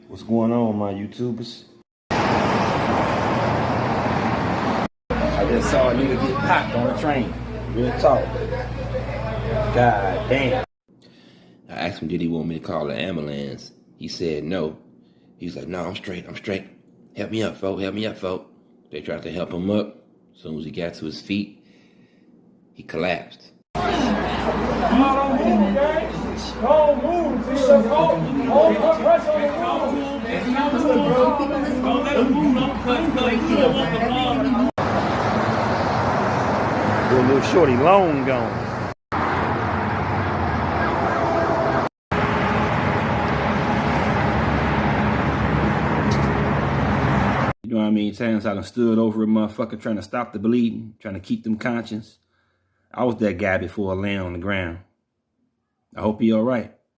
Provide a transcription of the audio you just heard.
What's going on, my YouTubers? I just saw a nigga get popped on a train. Real talk. God damn. I asked him, did he want me to call the ambulance? He said no. He was like, no, I'm straight. Help me up, folk. They tried to help him up. As soon as he got to his feet, he collapsed. Don't move, gang. Don't move. It's your fault. Hold put pressure on the wall. Don't let him move. Don't cut. You don't want the ball. Little shorty long gone. You know what I mean? Times I done stood over a motherfucker trying to stop the bleeding, trying to keep them conscious. I was that guy before I land on the ground. I hope he all right.